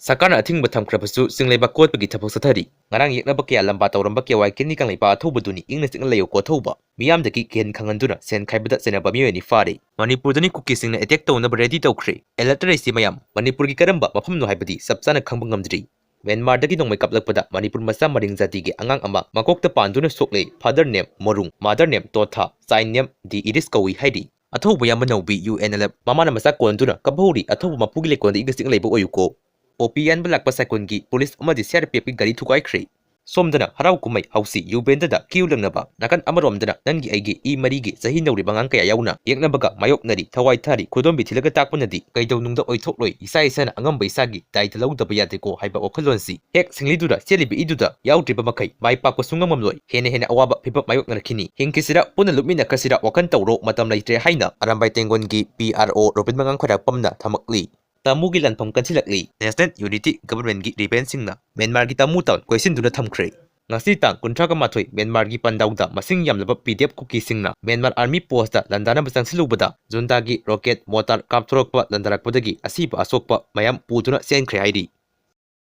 Sakana athingba thamkhrabasu Kangleipak kotpagi thapok sathari ngarang yeknaba kya lamba tawramba kya keni Kangleipak Athouba duni ingna singna layo ko Athouba miyamdagi ken khanganduna sen khaibada senaba Meeoi ni fare Manipur dani Kukisingna attack twnaba ready Twkhre electorate mayam Manipur gi karamba mafamno haibadi sapsana khangba ngamdri Myanmar dagi nongmai kaplakpada Manipur masa maring jati gi angang ama makokta panduna sokle father name Morung mother name Totha sign name di Iris kawi haidi Athouba Yamanaubi UNLF Mamana Machabu Konduna Kpkhre Athouba mapugi lekonda ingna singna laiba oyuko OPN belak pasakun gi police amadi CRPF gari thukaikre somdana harau kumai hausi ubendada kiulangnaba nakan amaromdana nangi aigi I marigi sahi nauri bangang kaya yauna yeknabaga mayoknari thawai thari khodombi thilaga takpunadi kaidawnungda oithokloi isa isana angamba isagi daita lawdaba yadeko haiba okhalonsi hek singliduda celibi iduda yaudriba makai mai pakpa sungamamloi hene awaba phiba mayoknarkhini hingkisira puna lumina kasira wakan tawro matam laitre haina arambai tengongi PRO robin mangang khara pamna thamakli Tamugi lanpam kansilakli National Unity Government gi Ribensingna Myanmar gi tamu tawn Kwesinduna Thamkhre ngasi tang kuntraga mathoi Myanmar gi pandauda masing yamlaba PDF Kukisingna Myanmar Army Post da landana basang silubada junta gi rocket motor kapthorokpa landarakpadagi asiba asokpa mayam puduna senkhre haidi